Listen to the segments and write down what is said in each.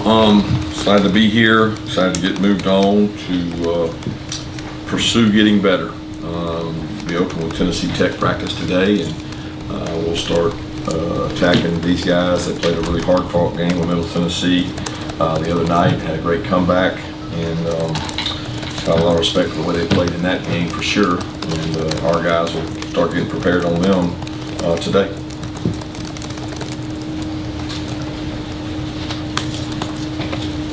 Excited to be here, excited to get moved on to pursue getting better. We open with Tennessee Tech practice today, and we'll start attacking these guys. They played a really hard-fought game with Middle Tennessee the other night, had a great comeback, and got a lot of respect for the way they played in that game for sure. And our guys will start getting prepared on them today.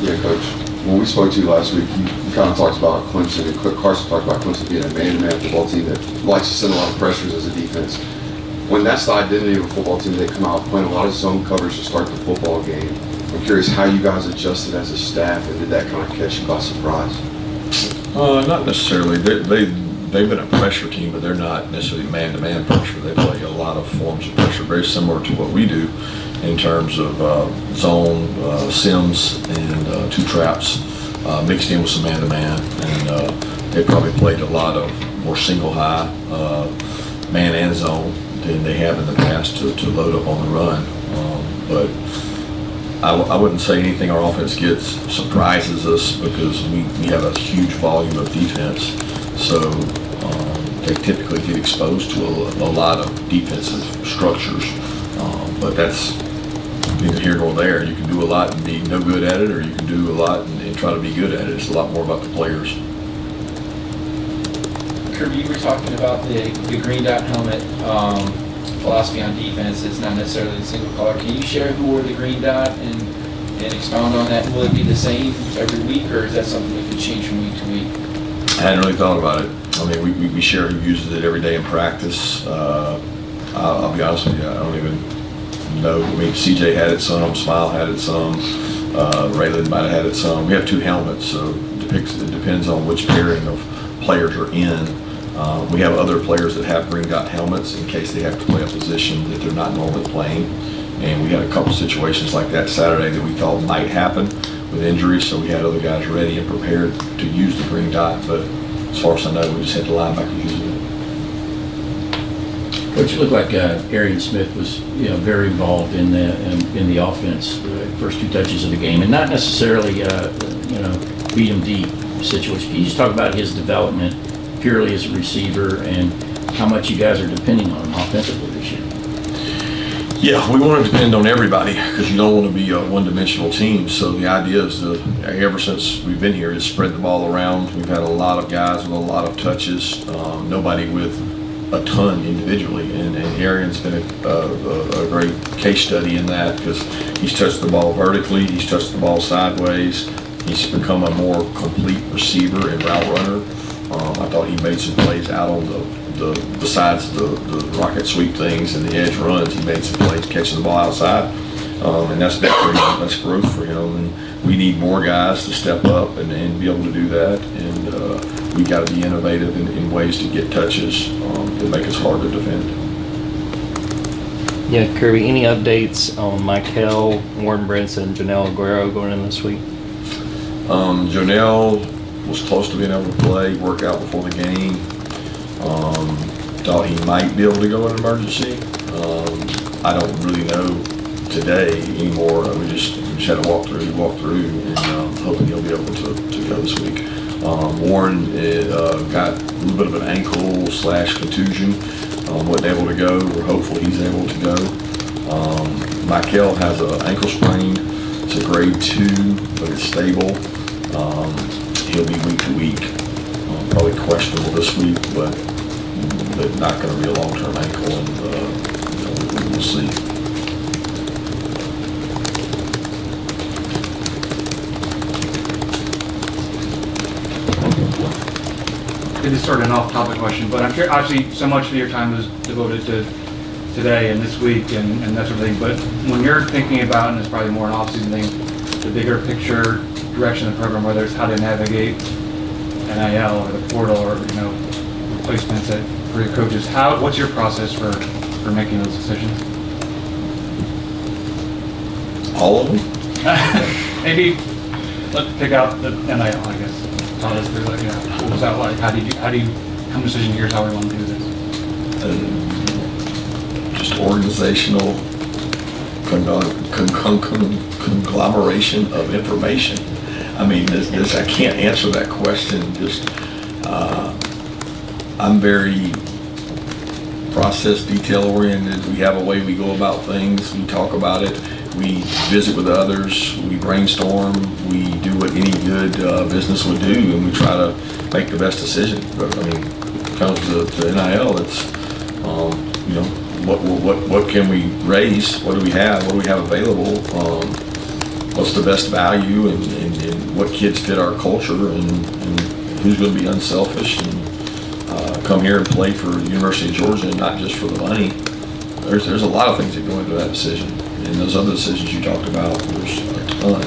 Yeah, Coach. When we spoke to you last week, you kind of talked about Clemson, and Carson talked about Clemson being a man-to-man football team that likes to send a lot of pressures as a defense. When that's the identity of a football team, they come out playing a lot of zone coverage to start the football game. I'm curious how you guys adjusted as a staff, and did that kind of catch you by surprise? Not necessarily. They've been a pressure team, but they're not necessarily man-to-man pressure. They play a lot of forms of pressure, very similar to what we do in terms of zone, sims, and two traps mixed in with some man-to-man. And they probably played a lot of more single-high man and zone than they have in the past to load up on the run. But I wouldn't say anything our offense gets surprises us because we have a huge volume of defense. So they typically get exposed to a lot of defensive structures. But that's neither here nor there. You can do a lot and be no good at it, or you can do a lot and try to be good at it. It's a lot more about the players. Kirby, you were talking about the green dot helmet philosophy on defense. It's not necessarily the single color. Can you share who wore the green dot and expound on that? Will it be the same every week, or is that something that could change from week to week? I hadn't really thought about it. I mean, we share who uses it every day in practice. I'll be honest with you, I don't even know. I mean, CJ had it some, Smile had it some, Raylan might have had it some. We have two helmets, so it depends on which pairing of players are in. We have other players that have green dot helmets in case they have to play a position that they're not normally playing. And we had a couple situations like that Saturday that we thought might happen with injuries, so we had other guys ready and prepared to use the green dot. But as far as I know, we just had the linebackers using it. Coach, it looked like Arian Smith was, very involved in the offense, the first two touches of the game, and not necessarily, beat him deep situation. Can you just talk about his development purely as a receiver and how much you guys are depending on him offensively this year? Yeah, we want to depend on everybody because you don't want to be a one-dimensional team. So the idea is ever since we've been here, is spread the ball around. We've had a lot of guys with a lot of touches, nobody with a ton individually, and Arian's been a great case study in that because he's touched the ball vertically, he's touched the ball sideways, he's become a more complete receiver and route runner. I thought he made some plays out on besides the rocket sweep things and the edge runs, he made some plays catching the ball outside, and that's growth for him. And we need more guys to step up and be able to do that, and we got to be innovative in ways to get touches that make us hard to defend. Yeah, Kirby, any updates on Michael, Warren Brinson, and Janelle Aguero going in this week? Janelle was close to being able to play, work out before the game. Thought he might be able to go in emergency. I don't really know today anymore. We just had a walk through. He walked through, and hoping he'll be able to go this week. Warren got a little bit of an ankle/contusion. Wasn't able to go. We're hopeful he's able to go. Michael has an ankle sprain. It's a grade 2, but it's stable. He'll be week to week. Probably questionable this week, but not going to be a long-term ankle, and we'll see. This is sort of an off-topic question, but I'm sure obviously so much of your time was devoted to today and this week and that sort of thing. But when you're thinking about, and it's probably more an off-season thing, the bigger picture direction of the program, whether it's how to navigate NIL or the portal or replacements for your coaches, what's your process for making those decisions? All of them? Maybe let's pick out the NIL, I guess. Talk us through, what was that like? How do you come to a decision? Here's how we want to do this. Just organizational conglomeration of information. I mean, I can't answer that question. I'm very process detail oriented. We have a way we go about things. We talk about it. We visit with others. We brainstorm. We do what any good business would do, and we try to make the best decision. But I mean, when it comes to NIL, it's what can we raise? What do we have? What do we have available? What's the best value, and what kids fit our culture, and who's going to be unselfish and come here and play for the University of Georgia and not just for the money. There's a lot of things that go into that decision, and those other decisions you talked about, there's a ton,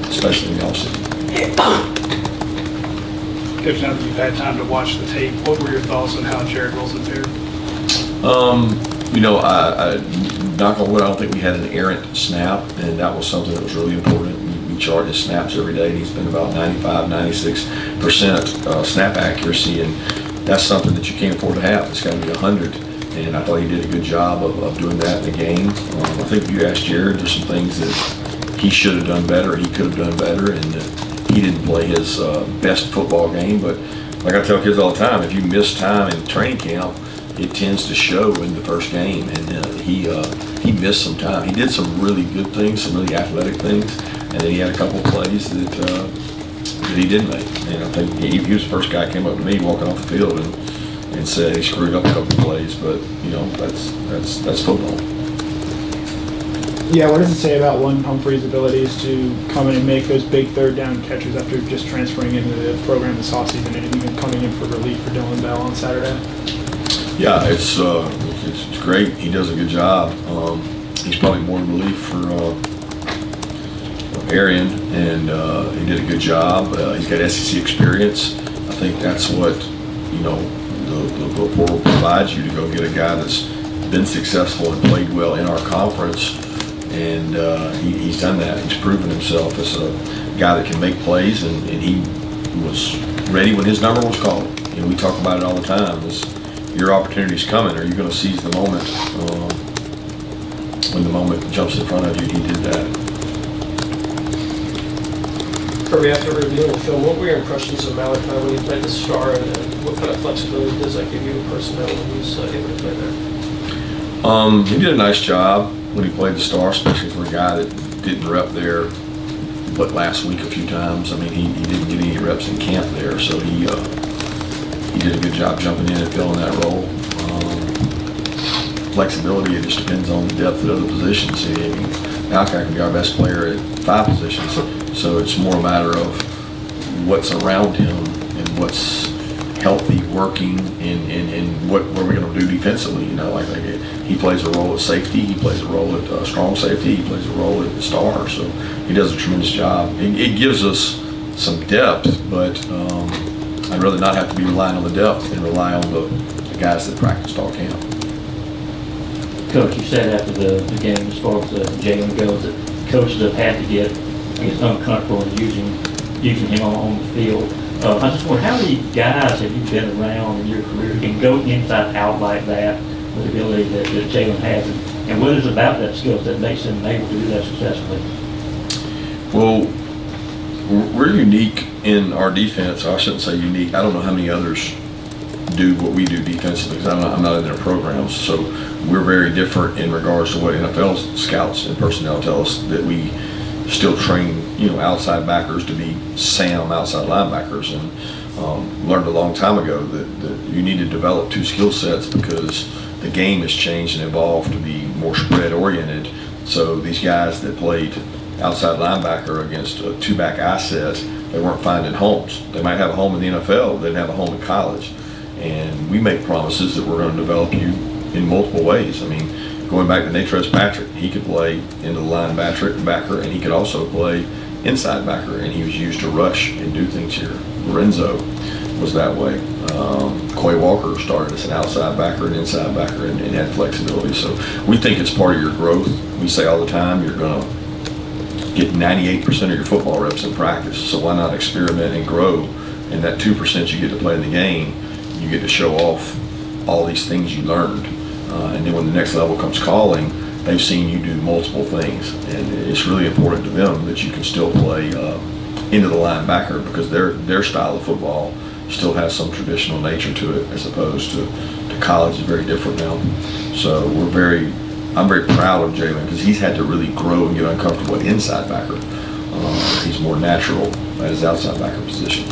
especially in the offseason. Coach, now that you've had time to watch the tape, what were your thoughts on how Jared Wilson fared? I knock on wood, I don't think we had an errant snap, and that was something that was really important. We chart his snaps every day, and he's been about 95, 96% snap accuracy, and that's something that you can't afford to have. It's got to be 100, and I thought he did a good job of doing that in the game. I think if you asked Jared, there's some things that he should have done better, he could have done better, and he didn't play his best football game. But like I tell kids all the time, if you miss time in training camp, it tends to show in the first game, and he missed some time. He did some really good things, some really athletic things, and then he had a couple of plays that he didn't make. And I think he was the first guy that came up to me walking off the field and said he screwed up a couple of plays, but that's football. Yeah, what does it say about London Humphrey's abilities to come in and make those big third down catches after just transferring into the program this offseason and even coming in for relief for Dylan Bell on Saturday? Yeah, it's great. He does a good job. He's probably more relief for Arian, and he did a good job. He's got SEC experience. I think that's what the portal provides you, to go get a guy that's been successful and played well in our conference, and he's done that. He's proven himself as a guy that can make plays, and he was ready when his number was called. And we talk about it all the time. Your opportunity's coming. Are you going to seize the moment? When the moment jumps in front of you, he did that. Kirby, after reviewing the film, what were your impressions of Malachi when he played the star, and what kind of flexibility does that give you in personnel when he's able to play there? He did a nice job when he played the star, especially for a guy that didn't rep there but last week a few times. I mean, he didn't get any reps in camp there, so he did a good job jumping in and filling that role. Flexibility, it just depends on the depth at other positions. I mean, Malachi can be our best player at 5 positions, so it's more a matter of what's around him and what's healthy, working, and what we're going to do defensively. Like he plays a role at safety, he plays a role at strong safety, he plays a role at the star, so he does a tremendous job. It gives us some depth, but I'd rather not have to be relying on the depth and rely on the guys that practiced all camp. Coach, you said after the game, as far as Jalen goes, that coaches have had to get, uncomfortable in using him on the field. I just wonder, how many guys have you been around in your career who can go inside out like that with the ability that Jalen has, and what is it about that skill that makes him able to do that successfully? Well, we're unique in our defense. I shouldn't say unique. I don't know how many others do what we do defensively, because I'm not in their programs. So we're very different in regards to what NFL scouts and personnel tell us, that we still train, outside backers to be Sam outside linebackers, and learned a long time ago that you need to develop 2 skill sets, because the game has changed and evolved to be more spread oriented. So these guys that played outside linebacker against a 2-back eye set, they weren't finding homes. They might have a home in the NFL, they didn't have a home in college. And we make promises that we're going to develop you in multiple ways. I mean, going back to Natrez Patrick, he could play into the linebacker, and he could also play inside backer, and he was used to rush and do things here. Lorenzo was that way. Quay Walker started as an outside backer and inside backer, and had flexibility. So we think it's part of your growth. We say all the time, you're going to get 98% of your football reps in practice, so why not experiment and grow? And that 2% you get to play in the game, you get to show off all these things you learned. And then when the next level comes calling, they've seen you do multiple things, and it's really important to them that you can still play into the linebacker, because their style of football still has some traditional nature to it, as opposed to college is very different now. So I'm very proud of Jalen, because he's had to really grow and get uncomfortable at inside backer. He's more natural at his outside backer position.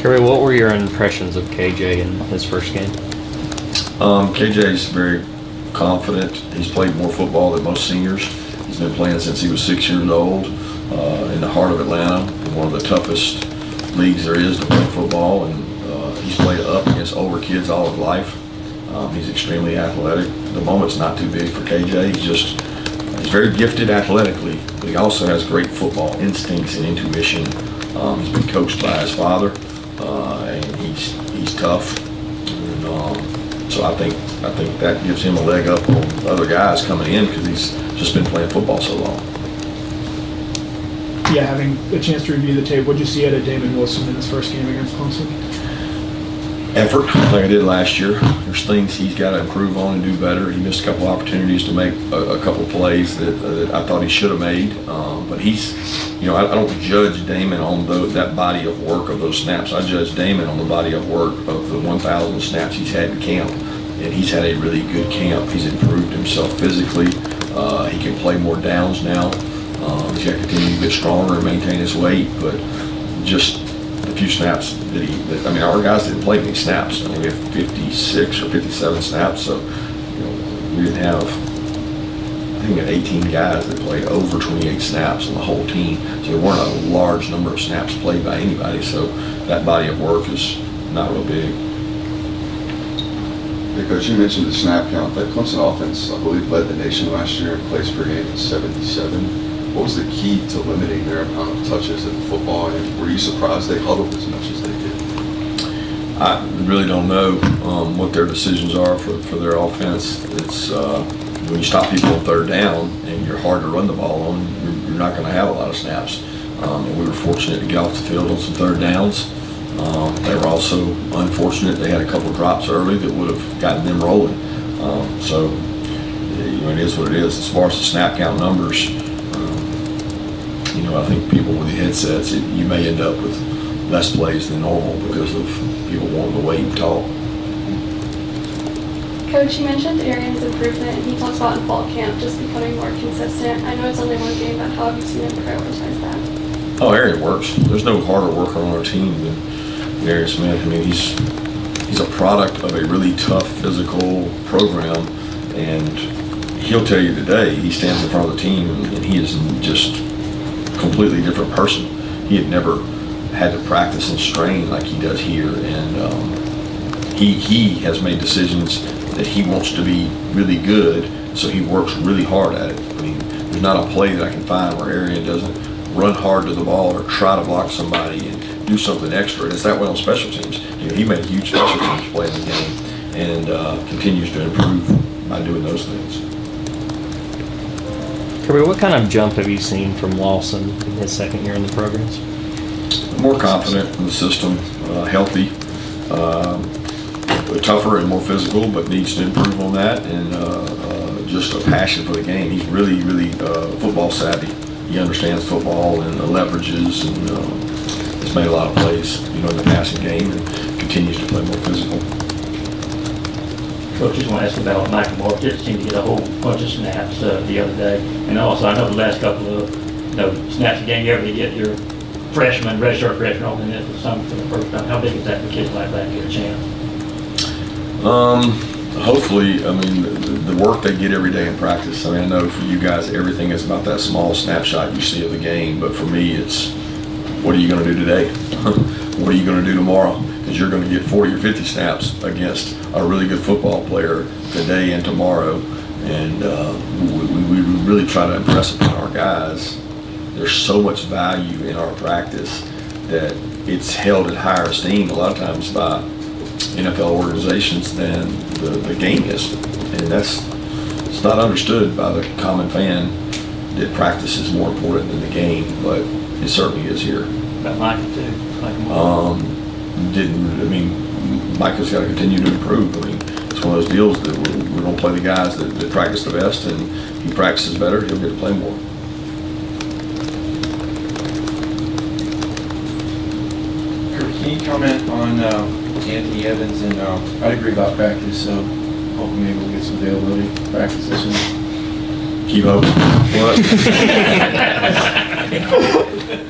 Kirby, what were your impressions of KJ in his first game? KJ's very confident. He's played more football than most seniors. He's been playing since he was 6 years old in the heart of Atlanta, in one of the toughest leagues there is to play football, and he's played up against older kids all his life. He's extremely athletic. The moment's not too big for KJ. He's very gifted athletically, but he also has great football instincts and intuition. He's been coached by his father, and he's tough. And, so I think that gives him a leg up on other guys coming in, because he's just been playing football so long. Yeah, having a chance to review the tape, what'd you see out of Damon Wilson in his first game against Clemson? Effort, like I did last year. There's things he's got to improve on and do better. He missed a couple opportunities to make a couple plays that I thought he should have made. But he's, I don't judge Damon on that body of work of those snaps. I judge Damon on the body of work of the 1,000 snaps he's had in camp. And he's had a really good camp. He's improved himself physically. He can play more downs now. He's got to continue to get stronger and maintain his weight, but just a few snaps our guys didn't play many snaps. We have 56 or 57 snaps, so we didn't have, I think we had 18 guys that played over 28 snaps on the whole team, so there weren't a large number of snaps played by anybody, so that body of work is not real big. Yeah, Coach, you mentioned the snap count. That Clemson offense, I believe, led the nation last year in plays per game at 77. What was the key to limiting their amount of touches in football, and were you surprised they huddled as much as they did? I really don't know what their decisions are for their offense. It's when you stop people on third down and you're hard to run the ball on, you're not going to have a lot of snaps. And we were fortunate to get off the field on some third downs. They were also unfortunate. They had a couple of drops early that would have gotten them rolling. So it is what it is. As far as the snap count numbers, I think people with the headsets, you may end up with less plays than normal because of people wanting to wait and talk. Coach, you mentioned Arian's improvement, and he talks about in fall camp just becoming more consistent. I know it's only one game, but how have you seen him prioritize that? Oh, Arian works. There's no harder worker on our team than Arian Smith. He's a product of a really tough physical program, and he'll tell you today, he stands in front of the team and he is just completely different person. He had never had to practice and strain like he does here, and he has made decisions that he wants to be really good, so he works really hard at it. There's not a play that I can find where Arian doesn't run hard to the ball or try to block somebody and do something extra. And it's that way on special teams. He made a huge special teams play in the game, and continues to improve by doing those things. Kirby, what kind of jump have you seen from Lawson in his second year in the programs? More confident in the system, healthy, tougher and more physical, but needs to improve on that, and just a passion for the game. He's really, really football savvy. He understands football and leverages, and has made a lot of plays, in the passing game, and continues to play more physical. Coach, just want to ask about Michael Moore. Just seemed to get a whole bunch of snaps the other day. And also, I know the last couple of snaps a game, you ever get your freshman, redshirt freshman, opening it for some for the first time. How big is that for kids like that to get a chance? Hopefully, the work they get every day in practice. I know for you guys, everything is about that small snapshot you see of the game. But for me, it's what are you going to do today? What are you going to do tomorrow? Because you're going to get 40 or 50 snaps against a really good football player today and tomorrow. And we really try to impress upon our guys. There's so much value in our practice that it's held in higher esteem a lot of times by NFL organizations than the game is. And it's not understood by the common fan that practice is more important than the game, but it certainly is here. About Michael too. Micah's got to continue to improve. That's one of those deals that we're going to play the guys that practice the best, and if he practices better, he'll get to play more. Kirby, can you comment on Anthony Evans? And I'd agree about practice, so hoping maybe we'll get some availability for practice this week. Keep hoping. What?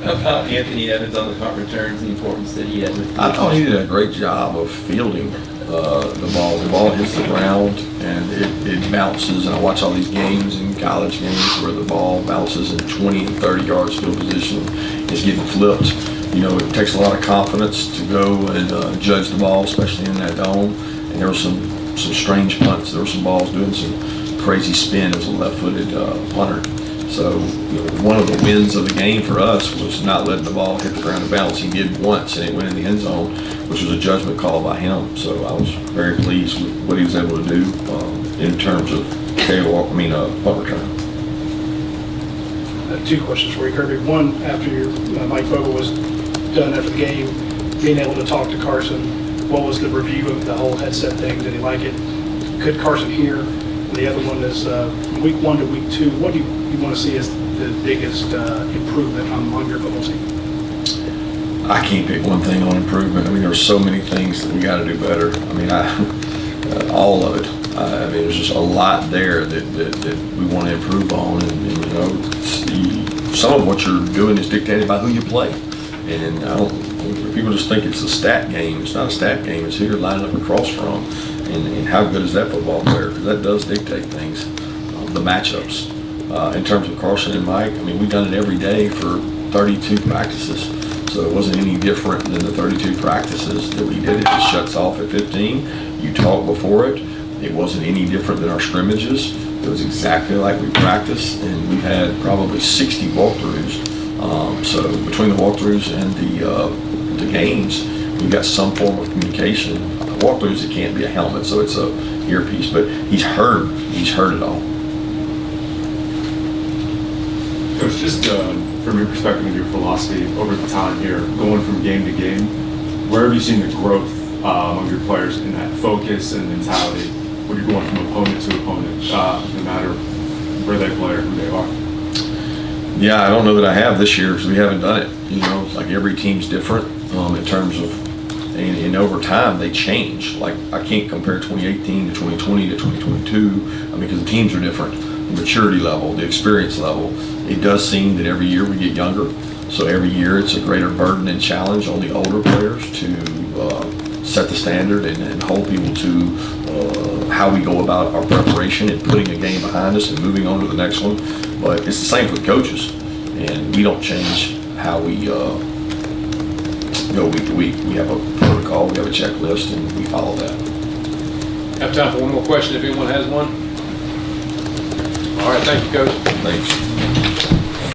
About Anthony Evans on the punt returns, the importance that he had with. I thought he did a great job of fielding the ball. The ball hits the ground and it bounces. And I watch all these games in college games where the ball bounces in 20 and 30 yards field position. It's getting flipped. You know, it takes a lot of confidence to go and judge the ball, especially in that dome. And there were some strange punts. There were some balls doing some crazy spin as a left-footed punter. So, you know, one of the wins of the game for us was not letting the ball hit the ground and bounce. He did once, and it went in the end zone, which was a judgment call by him. So I was very pleased with what he was able to do in terms of punt return. 2 questions for you, Kirby. One, after Mike Vogel was done after the game, being able to talk to Carson, what was the review of the whole headset thing? Did he like it? Could Carson hear? The other one is week 1 to week 2. What do you want to see as the biggest improvement on your football team? I can't pick one thing on improvement. I mean, there's so many things that we got to do better. I mean, all of it. I mean, there's just a lot there that we want to improve on, and you know, some of what you're doing is dictated by who you play. And people just think it's a stat game. It's not a stat game. It's who you're lining up across from, and how good is that football player? Because that does dictate things, the matchups. In terms of Carson and Mike, I mean, we've done it every day for 32 practices. So it wasn't any different than the 32 practices that we did. It just shuts off at 15. You talk before it. It wasn't any different than our scrimmages. It was exactly like we practiced, and we've had probably 60 walkthroughs. So between the walkthroughs and the games, we've got some form of communication. Walkthroughs, it can't be a helmet, so it's a earpiece, but he's heard it all. Coach, just from your perspective and your philosophy over the time here, going from game to game, where have you seen the growth among your players in that focus and mentality when you're going from opponent to opponent, no matter where they play or who they are? Yeah, I don't know that I have this year because we haven't done it. You know, like every team's different in terms of, and over time they change. Like I can't compare 2018 to 2020 to 2022 because the teams are different. The maturity level, the experience level. It does seem that every year we get younger. So every year it's a greater burden and challenge on the older players to set the standard and hold people to how we go about our preparation and putting a game behind us and moving on to the next one. But it's the same for the coaches, and we don't change how we go week to week. We have a protocol, we have a checklist, and we follow that. Have time for one more question if anyone has one. All right, thank you, Coach. Thanks.